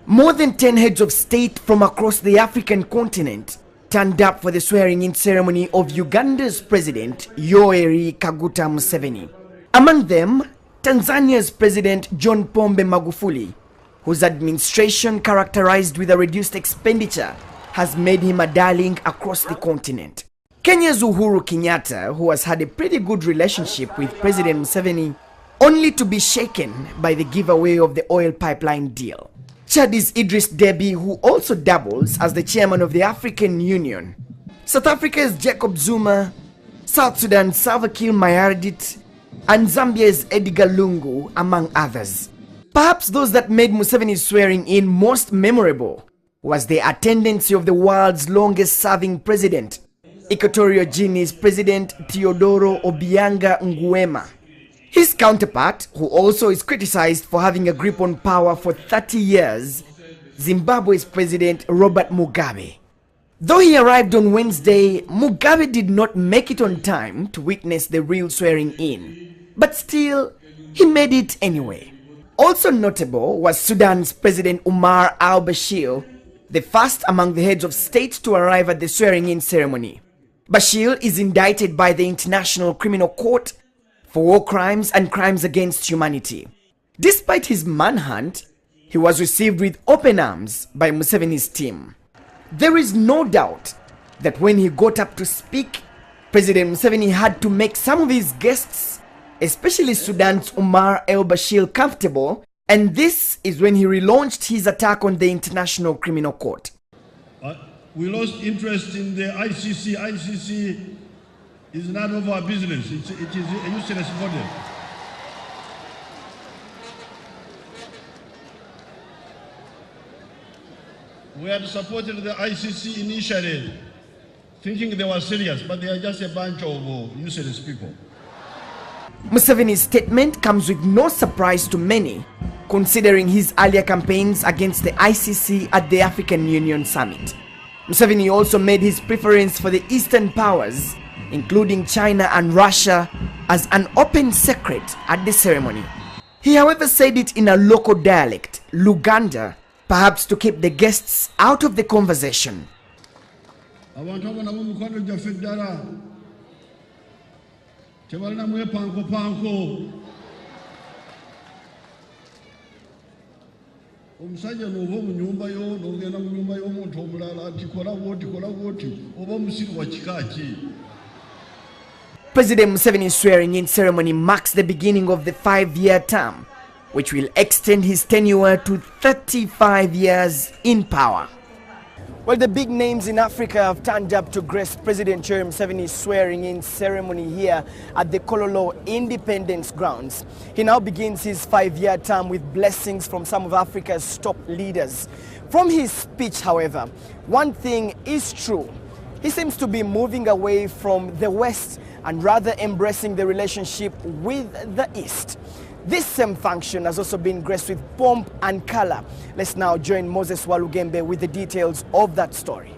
More than 10 heads of state from across the African continent turned up for the swearing-in ceremony of Uganda's President Yoweri Kaguta Museveni. Among them, Tanzania's President John Pombe Magufuli, whose administration, characterized with a reduced expenditure, has made him a darling across the continent. Kenya's Uhuru Kenyatta, who has had a pretty good relationship with President Museveni, only to be shaken by the giveaway of the oil pipeline deal. Chad's Idris Deby, who also doubles as the chairman of the African Union. South Africa's Jacob Zuma, South Sudan's Salva Kiir Mayardit, and Zambia's Edgar Lungu, among others. Perhaps those that made Museveni's swearing in most memorable was the attendance of the world's longest-serving president, Equatorial Guinea's President Teodoro Obianga Nguema. His counterpart, who also is criticized for having a grip on power for 30 years, Zimbabwe's President Robert Mugabe. Though he arrived on Wednesday, Mugabe did not make it on time to witness the real swearing in. But still, he made it anyway. Also notable was Sudan's President Omar al-Bashir, the first among the heads of state to arrive at the swearing-in ceremony. Bashir is indicted by the International Criminal Court for war crimes and crimes against humanity. Despite his manhunt, he was received with open arms by Museveni's team. There is no doubt that when he got up to speak, President Museveni had to make some of his guests, especially Sudan's Omar al-Bashir, comfortable, and this is when he relaunched his attack on the International Criminal Court. We lost interest in the ICC. ICC is none of our business. It is a useless body. We had supported the ICC initially, thinking they were serious, but they are just a bunch of useless people. Museveni's statement comes with no surprise to many, considering his earlier campaigns against the ICC at the African Union Summit. Museveni also made his preference for the Eastern powers, including China and Russia, as an open secret at the ceremony. He, however, said it in a local dialect, Luganda, perhaps to keep the guests out of the conversation. Omusajja n'ova mu nyumba yo n'ogenda mu nyumba y'omuntu omulala ati kola bwoti oba omusiru wa kika ki. President Museveni's swearing-in ceremony marks the beginning of the 5-year term, which will extend his tenure to 35 years in power. Well, the big names in Africa have turned up to grace President Yoweri Museveni's swearing-in ceremony here at the Kololo Independence Grounds. He now begins his 5-year term with blessings from some of Africa's top leaders. From his speech, however, one thing is true. He seems to be moving away from the West and rather embracing the relationship with the East. This same function has also been graced with pomp and color. Let's now join Moses Walugembe with the details of that story.